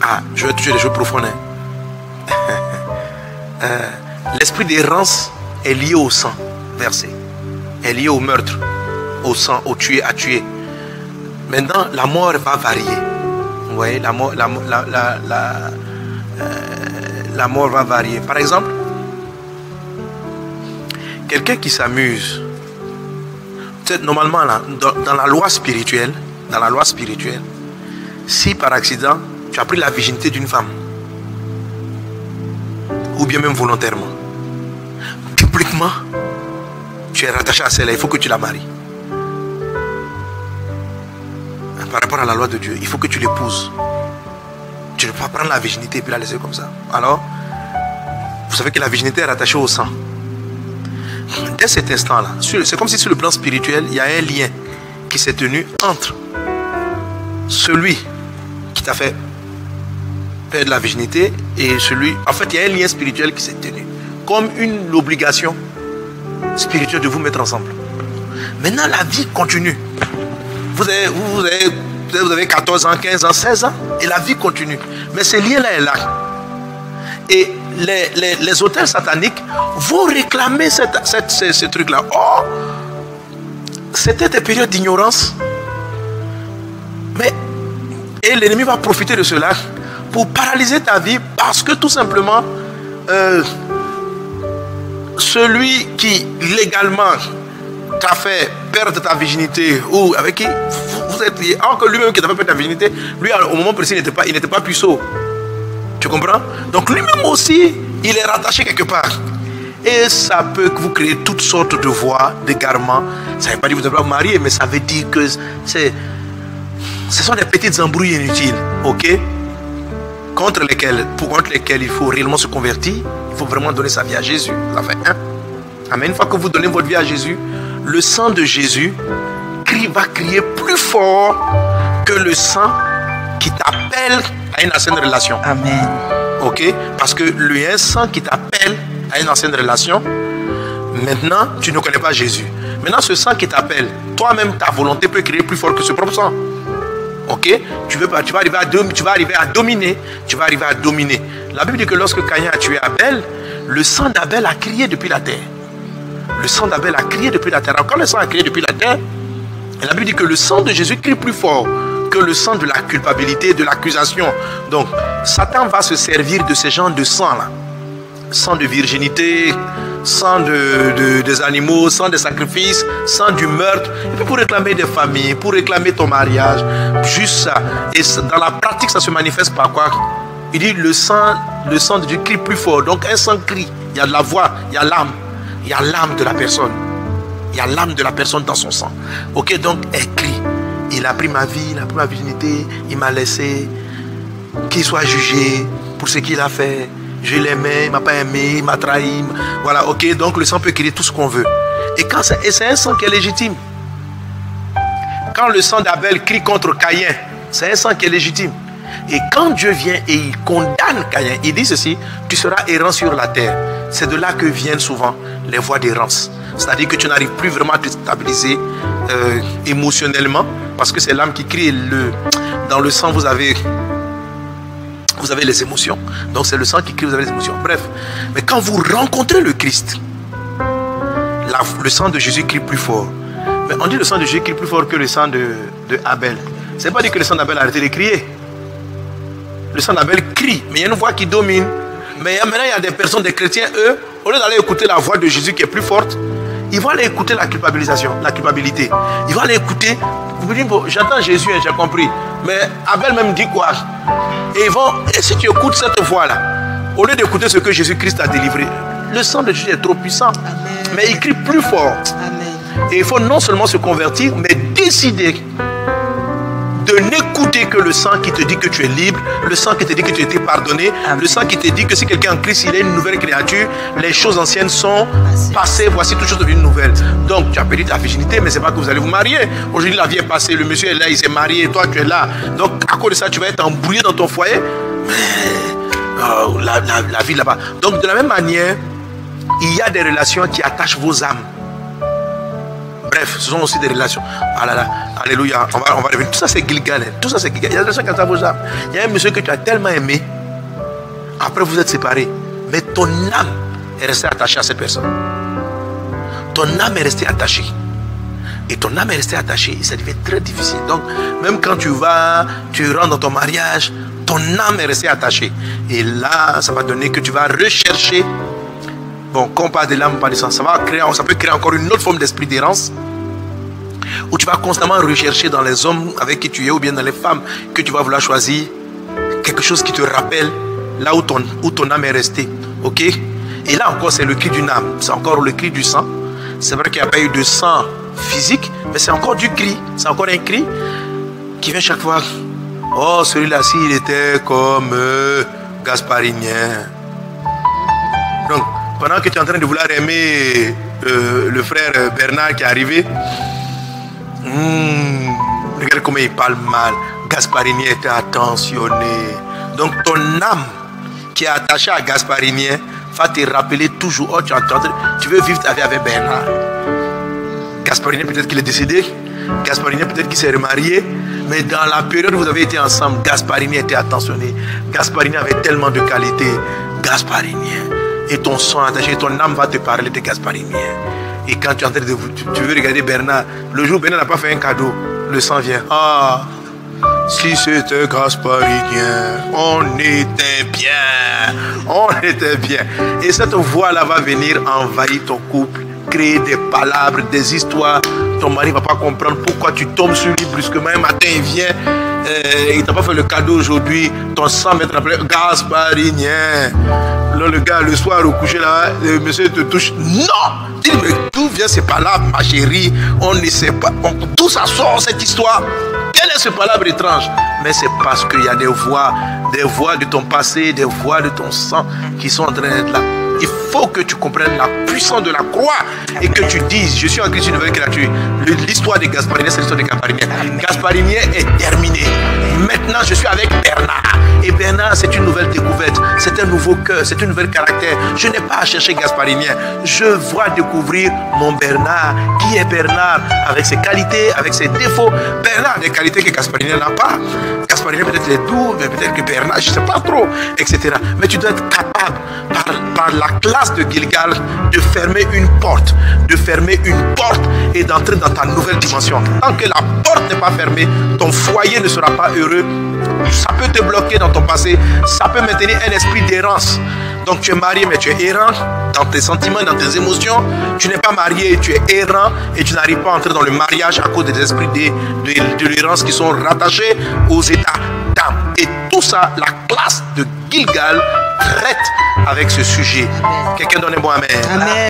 Ah, je vais toucher des choses profondes. L'esprit d'errance est lié au sang versé, est lié au meurtre, au sang, au tuer, à tuer. Maintenant, la mort va varier. Vous voyez, la mort va varier. Par exemple, quelqu'un qui s'amuse, normalement, là, dans la loi spirituelle, si par accident, tu as pris la virginité d'une femme, ou bien même volontairement, bibliquement, tu es rattaché à celle-là, il faut que tu la maries. Par rapport à la loi de Dieu, il faut que tu l'épouses. Tu ne peux pas prendre la virginité et puis la laisser comme ça. Alors, vous savez que la virginité est rattachée au sang. Dès cet instant-là, c'est comme si sur le plan spirituel, il y a un lien qui s'est tenu entre celui qui t'a fait perdre la virginité et celui... En fait, il y a un lien spirituel qui s'est tenu. Comme une obligation spirituelle de vous mettre ensemble. Maintenant, la vie continue. Vous avez 14 ans, 15 ans, 16 ans, et la vie continue. Mais ce lien-là est là. Et les autels sataniques vont réclamer ce truc-là. Oh, c'était des périodes d'ignorance. Et l'ennemi va profiter de cela pour paralyser ta vie parce que tout simplement, celui qui légalement t'a fait perdre ta virginité ou avec qui vous êtes liés, alors que lui-même qui t'a fait perdre ta virginité, lui au moment précis il n'était pas puceau. Tu comprends? Donc lui-même aussi, il est rattaché quelque part. Et ça peut vous créer toutes sortes de voies, d'égarements. Ça ne veut pas dire que vous devez vous marier, mais ça veut dire que ce sont des petites embrouilles inutiles, ok? Contre lesquelles il faut réellement se convertir. Il faut vraiment donner sa vie à Jésus. Ça fait un. Amen. Une fois que vous donnez votre vie à Jésus, le sang de Jésus va crier plus fort que le sang qui t'appelle à une ancienne relation. Amen. Ok? Parce que il y a un sang qui t'appelle à une ancienne relation. Maintenant, tu ne connais pas Jésus. Maintenant, ce sang qui t'appelle, toi-même, ta volonté peut crier plus fort que ce propre sang. Ok? Tu vas arriver à dominer. Tu vas arriver à dominer. La Bible dit que lorsque Caïn a tué Abel, le sang d'Abel a crié depuis la terre. Le sang d'Abel a crié depuis la terre. Alors, quand le sang a crié depuis la terre, la Bible dit que le sang de Jésus crie plus fort que le sang de la culpabilité, de l'accusation. Donc, Satan va se servir de ces genres de sang-là. Sang de virginité, sang des animaux, sang des sacrifices, sang du meurtre. Et puis pour réclamer des familles, pour réclamer ton mariage. Juste ça. Et dans la pratique, ça se manifeste par quoi? Il dit le sang de Dieu crie plus fort. Donc un sang crie. Il y a de la voix, il y a l'âme. Il y a l'âme de la personne. Il y a l'âme de la personne dans son sang. Ok, donc elle crie. Il a pris ma vie, il a pris ma virginité, il m'a laissé. Qu'il soit jugé pour ce qu'il a fait. Je l'aimais, il ne m'a pas aimé, il m'a trahi. Voilà, ok, donc le sang peut crier tout ce qu'on veut. Et c'est un sang qui est légitime. Quand le sang d'Abel crie contre Caïn, c'est un sang qui est légitime. Et quand Dieu vient et il condamne Caïn, il dit ceci: tu seras errant sur la terre. C'est de là que viennent souvent les voies d'errance. C'est-à-dire que tu n'arrives plus vraiment à te stabiliser émotionnellement, parce que c'est l'âme qui crie. Dans le sang, vous avez les émotions. Donc c'est le sang qui crie, vous avez les émotions. Bref, mais quand vous rencontrez le Christ, le sang de Jésus crie plus fort. Mais on dit le sang de Jésus crie plus fort que le sang de Abel. Ce n'est pas dire que le sang d'Abel a arrêté de crier. Le sang d'Abel crie, mais il y a une voix qui domine. Mais maintenant, il y a des personnes, des chrétiens, eux, au lieu d'aller écouter la voix de Jésus qui est plus forte, ils vont aller écouter la culpabilité. Ils vont aller écouter. Vous dites, bon, j'entends Jésus, hein, j'ai compris. Mais Abel même dit quoi? Et si tu écoutes cette voix-là, au lieu d'écouter ce que Jésus-Christ a délivré, le sang de Jésus est trop puissant. Amen. Mais il crie plus fort. Amen. Et il faut non seulement se convertir, mais décider de n'écouter que le sang qui te dit que tu es libre, le sang qui te dit que tu as été pardonné, Amen. Le sang qui te dit que si quelqu'un est en Christ, il est une nouvelle créature, les choses anciennes sont passées, voici toutes choses devenues nouvelles. Donc tu as perdu ta virginité, mais ce n'est pas que vous allez vous marier. Aujourd'hui la vie est passée, le monsieur est là, il s'est marié, toi tu es là. Donc à cause de ça, tu vas être embrouillé dans ton foyer. La vie là-bas. Donc de la même manière, il y a des relations qui attachent vos âmes. Bref, ce sont aussi des relations. Ah là là, alléluia, on va revenir. Tout ça c'est Gilgal. Tout ça c'est Gilgal. Il y a des gens qui savent ça. Il y a un monsieur que tu as tellement aimé. Après vous êtes séparés. Mais ton âme est restée attachée à cette personne. Ton âme est restée attachée. Et ton âme est restée attachée. Et ça devient très difficile. Donc, même quand tu rentres dans ton mariage, ton âme est restée attachée. Et là, ça va donner que tu vas rechercher. Bon, quand on parle de l'âme, on parle de ça. Ça peut créer encore une autre forme d'esprit d'errance. Où tu vas constamment rechercher dans les hommes avec qui tu es, ou bien dans les femmes que tu vas vouloir choisir, quelque chose qui te rappelle là où ton âme est restée. Ok? Et là encore, c'est le cri d'une âme. C'est encore le cri du sang. C'est vrai qu'il n'y a pas eu de sang physique, mais c'est encore du cri. C'est encore un cri qui vient chaque fois. Oh, celui-là, il était comme Gasparinien. Donc, pendant que tu es en train de vouloir aimer le frère Bernard qui est arrivé, regarde comment il parle mal. Gasparinien était attentionné. Donc, ton âme qui est attachée à Gasparinien va te rappeler toujours. Oh, tu veux vivre ta vie avec Bernard. Gasparinien, peut-être qu'il est décédé. Gasparinien, peut-être qu'il s'est remarié. Mais dans la période où vous avez été ensemble, Gasparinien était attentionné. Gasparinien avait tellement de qualités. Gasparinien. Et ton sang attaché, ton âme va te parler de Gasparinien. Et quand tu es en train de tu veux regarder Bernard, le jour où Bernard n'a pas fait un cadeau, le sang vient. Ah, si c'était Gasparinien, on était bien. On était bien. Et cette voix-là va venir envahir ton couple, créer des palabres, des histoires. Ton mari ne va pas comprendre pourquoi tu tombes sur lui brusquement. Un matin, il vient, il ne t'a pas fait le cadeau aujourd'hui. Ton sang va te rappeler Gasparinien. Là, le gars, le soir, au coucher, là, le monsieur te touche. Non! Dis, mais d'où vient ces palabres, ma chérie? On ne sait pas. D'où ça sort, cette histoire? Quelle est cette palabre étrange? Mais c'est parce qu'il y a des voix de ton passé, des voix de ton sang qui sont en train d'être là. Il faut que tu comprennes la puissance de la croix et que tu dises, je suis en Christ, une nouvelle créature. L'histoire de Gasparinien, c'est l'histoire de Gasparinien. Gasparinien est terminé. Maintenant, je suis avec Bernard. Et Bernard, c'est une nouvelle découverte. C'est un nouveau cœur, c'est un nouvel caractère. Je n'ai pas à chercher Gasparinien. Je vois découvrir mon Bernard. Qui est Bernard? Avec ses qualités, avec ses défauts. Bernard a des qualités que Gasparinien n'a pas. Gasparinien peut-être est doux, mais peut-être que Bernard, je ne sais pas trop, etc. Mais tu dois être capable, par la classe de Gilgal, de fermer une porte. De fermer une porte et d'entrer dans ta nouvelle dimension. Tant que la porte n'est pas fermée, ton foyer ne sera pas heureux. Ça peut te bloquer dans ton passé. Ça peut maintenir un esprit d'errance. Donc tu es marié mais tu es errant dans tes sentiments, dans tes émotions. Tu n'es pas marié, tu es errant et tu n'arrives pas à entrer dans le mariage à cause des esprits de l'errance qui sont rattachés aux états d'âme. Et tout ça, la classe de Gilgal traite avec ce sujet. Quelqu'un donne un bon amen. Amen.